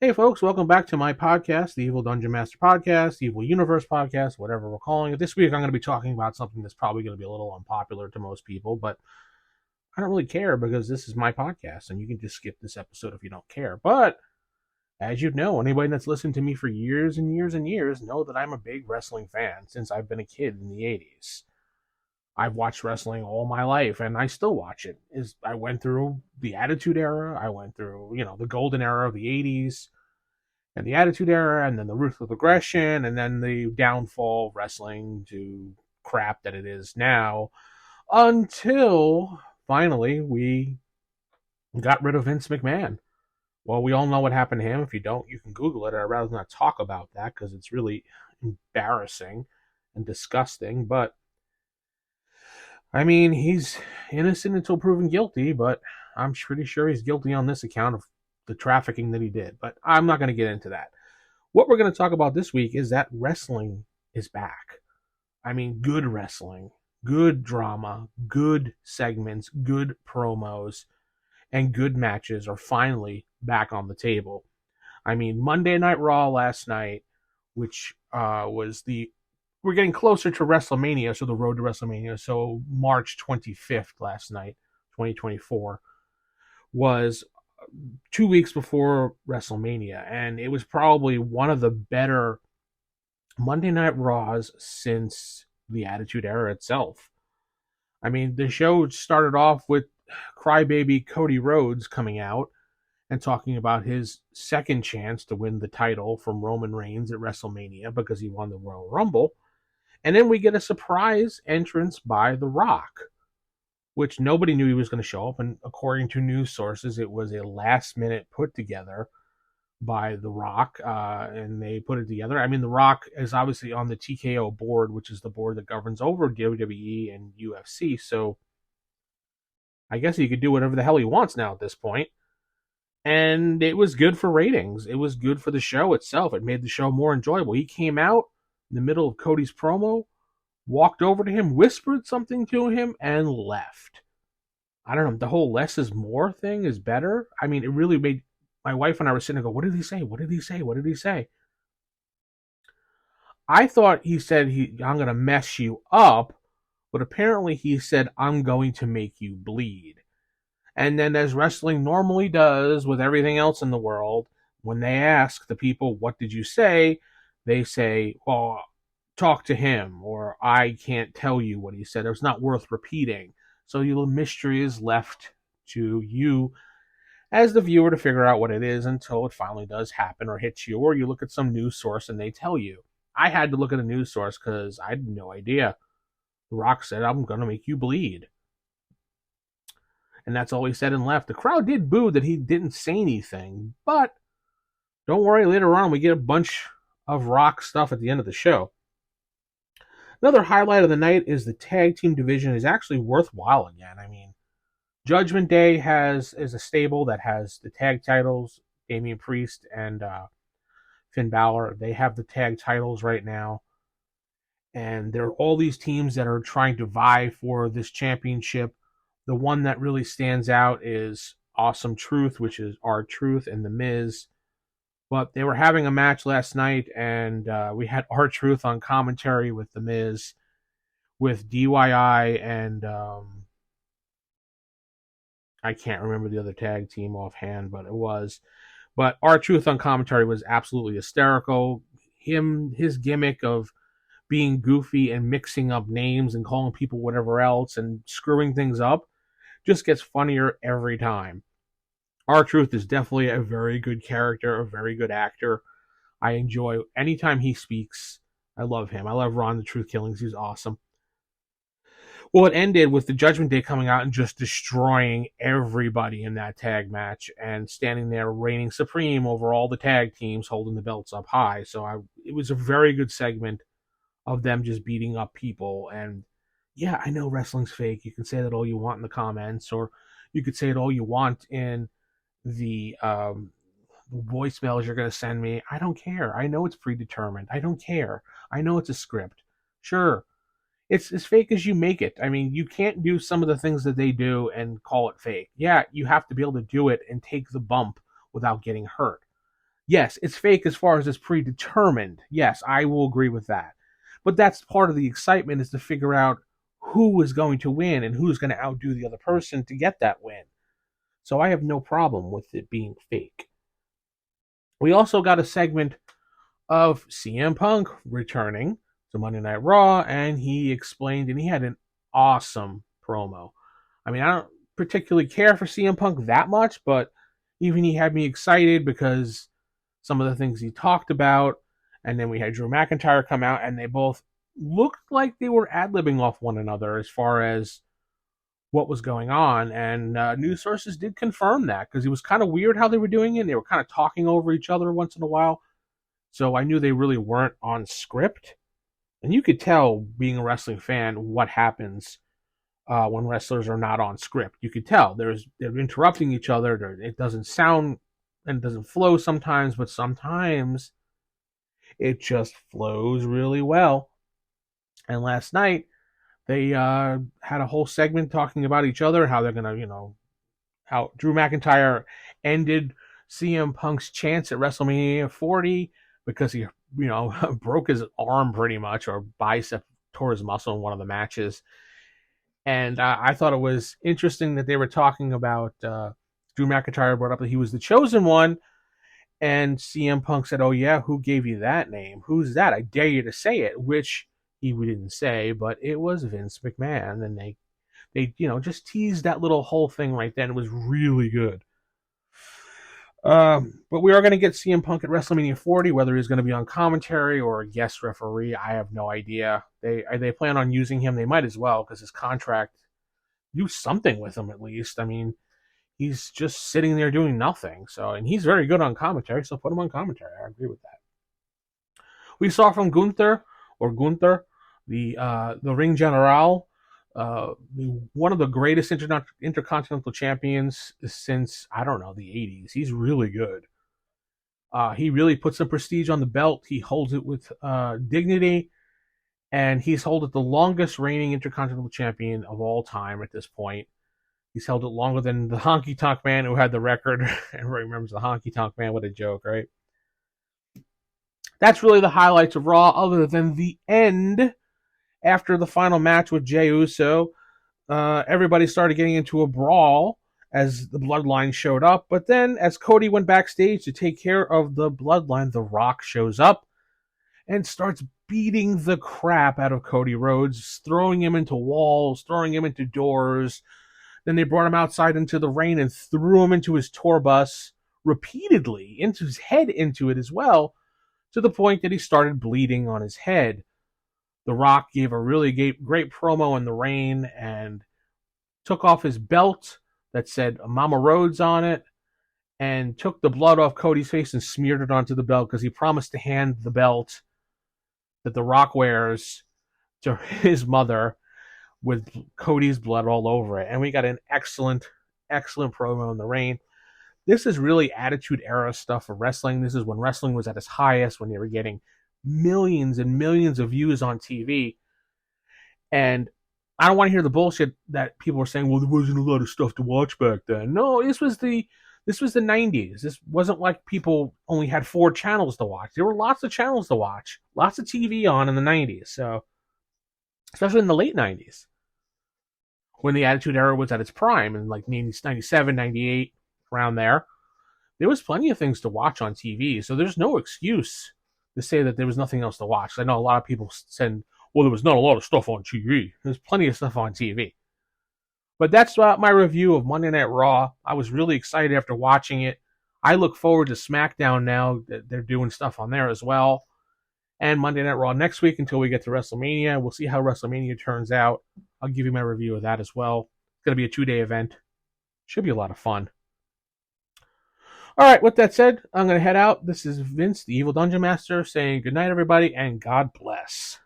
Hey, folks, welcome back to my podcast, the Evil Dungeon Master Podcast, the Evil Universe Podcast, whatever we're calling it. This week, I'm going to be talking about something that's probably going to be a little unpopular to most people, but I don't really care because this is my podcast, and you can just skip this episode if you don't care. But as you know, anybody that's listened to me for years and years and years know that I'm a big wrestling fan since I've been a kid in the 80s. I've watched wrestling all my life, and I still watch it. I went through the Attitude Era, I went through, the golden era of the 80s, and the Attitude Era, and then the Ruthless Aggression, and then the downfall of wrestling to crap that it is now, until finally we got rid of Vince McMahon. Well, we all know what happened to him. If you don't, you can Google it. I'd rather not talk about that because it's really embarrassing and disgusting. But, I mean, he's innocent until proven guilty, but I'm pretty sure he's guilty on this account of the trafficking that he did. But I'm not going to get into that. What we're going to talk about this week is that wrestling is back. I mean, good wrestling, good drama, good segments, good promos, and good matches are finally back on the table. I mean, Monday Night Raw last night, which we're getting closer to WrestleMania, so the road to WrestleMania, so March 25th last night, 2024, was 2 weeks before WrestleMania, and it was probably one of the better Monday Night Raws since the Attitude Era itself. I mean, the show started off with crybaby Cody Rhodes coming out and talking about his second chance to win the title from Roman Reigns at WrestleMania because he won the Royal Rumble. And then we get a surprise entrance by The Rock, which nobody knew he was going to show up. And according to news sources, it was a last-minute put together by The Rock, and they put it together. I mean, The Rock is obviously on the TKO board, which is the board that governs over WWE and UFC, so I guess he could do whatever the hell he wants now at this point. And it was good for ratings. It was good for the show itself. It made the show more enjoyable. He came out in the middle of Cody's promo, walked over to him, whispered something to him, and left. I don't know. The whole less is more thing is better. I mean, it really made my wife and I were sitting there go, what did he say? What did he say? What did he say? I thought he said I'm going to mess you up, but apparently he said, I'm going to make you bleed. And then, as wrestling normally does with everything else in the world, when they ask the people, what did you say? They say, well, talk to him, or I can't tell you what he said. It's not worth repeating. So the mystery is left to you as the viewer to figure out what it is until it finally does happen or hits you, or you look at some news source and they tell you. I had to look at a news source because I had no idea. The Rock said, I'm going to make you bleed. And that's all he said and left. The crowd did boo that he didn't say anything, but don't worry, later on we get a bunch of Rock stuff at the end of the show. Another highlight of the night is the tag team division is actually worthwhile again. I mean, Judgment Day is a stable that has the tag titles. Damian Priest and Finn Balor, they have the tag titles right now. And there are all these teams that are trying to vie for this championship. The one that really stands out is Awesome Truth, which is R-Truth and The Miz. But they were having a match last night, and we had R-Truth on commentary with The Miz, with DYI and I can't remember the other tag team offhand, but it was. But R-Truth on commentary was absolutely hysterical. His gimmick of being goofy and mixing up names and calling people whatever else and screwing things up just gets funnier every time. R-Truth is definitely a very good character, a very good actor. I enjoy anytime he speaks. I love him. I love Ron the Truth Killings. He's awesome. Well, it ended with the Judgment Day coming out and just destroying everybody in that tag match and standing there reigning supreme over all the tag teams, holding the belts up high. So it was a very good segment of them just beating up people. And yeah, I know wrestling's fake. You can say that all you want in the comments, or you could say it all you want in the voicemails you're going to send me. I don't care. I know it's predetermined. I don't care. I know it's a script. Sure. It's as fake as you make it. I mean, you can't do some of the things that they do and call it fake. Yeah, you have to be able to do it and take the bump without getting hurt. Yes, it's fake as far as it's predetermined. Yes, I will agree with that. But that's part of the excitement, is to figure out who is going to win and who's going to outdo the other person to get that win. So I have no problem with it being fake. We also got a segment of CM Punk returning to Monday Night Raw, and he explained, and he had an awesome promo. I mean, I don't particularly care for CM Punk that much, but even he had me excited because some of the things he talked about. And then we had Drew McIntyre come out, and they both looked like they were ad-libbing off one another as far as what was going on. And news sources did confirm that, because it was kind of weird how they were doing it. They were kind of talking over each other once in a while. So I knew they really weren't on script. And you could tell, being a wrestling fan, what happens when wrestlers are not on script. You could tell they're interrupting each other. It doesn't sound and it doesn't flow sometimes, but sometimes it just flows really well. And last night they had a whole segment talking about each other, how they're gonna, how Drew McIntyre ended CM Punk's chance at WrestleMania 40 because he, broke his arm pretty much, or bicep, tore his muscle in one of the matches. And I thought it was interesting that they were talking about Drew McIntyre brought up that he was the chosen one, and CM Punk said, "Oh yeah, who gave you that name? Who's that? I dare you to say it." Which he didn't say, but it was Vince McMahon, and they just teased that little whole thing right then. It was really good. But we are going to get CM Punk at WrestleMania 40. Whether he's going to be on commentary or a guest referee, I have no idea. They plan on using him. They might as well, because his contract, do something with him at least. I mean, he's just sitting there doing nothing. So, and he's very good on commentary, so put him on commentary. I agree with that. We saw from Gunther, the Ring General, one of the greatest intercontinental champions since, I don't know, the 80s. He's really good. He really puts some prestige on the belt. He holds it with dignity, and he's held it the longest reigning intercontinental champion of all time at this point. He's held it longer than the Honky Tonk Man, who had the record. Everybody remembers the Honky Tonk Man. What a joke, right? That's really the highlights of Raw, other than the end. After the final match with Jey Uso, everybody started getting into a brawl as the Bloodline showed up. But then, as Cody went backstage to take care of the Bloodline, The Rock shows up and starts beating the crap out of Cody Rhodes, throwing him into walls, throwing him into doors. Then they brought him outside into the rain and threw him into his tour bus repeatedly, into his head into it as well, to the point that he started bleeding on his head. The Rock gave a really great promo in the rain and took off his belt that said Mama Rhodes on it, and took the blood off Cody's face and smeared it onto the belt, because he promised to hand the belt that The Rock wears to his mother with Cody's blood all over it. And we got an excellent promo in the rain. This is really Attitude Era stuff for wrestling. This is when wrestling was at its highest, when they were getting millions and millions of views on TV. And I don't want to hear the bullshit that people were saying, well, there wasn't a lot of stuff to watch back then. No, this was the 90s. This wasn't like people only had 4 channels to watch. There were lots of channels to watch, lots of TV on in the 90s. So, especially in the late 90s, when the Attitude Era was at its prime, in like 97, 98, around there was plenty of things to watch on TV. So there's no excuse to say that there was nothing else to watch. I know a lot of people said, well, there was not a lot of stuff on TV. There's plenty of stuff on TV. But that's my review of Monday Night Raw. I was really excited after watching it. I look forward to SmackDown now. They're doing stuff on there as well. And Monday Night Raw next week until we get to WrestleMania. We'll see how WrestleMania turns out. I'll give you my review of that as well. It's going to be a 2-day event. Should be a lot of fun. All right, with that said, I'm going to head out. This is Vince, the Evil Dungeon Master, saying good night, everybody, and God bless.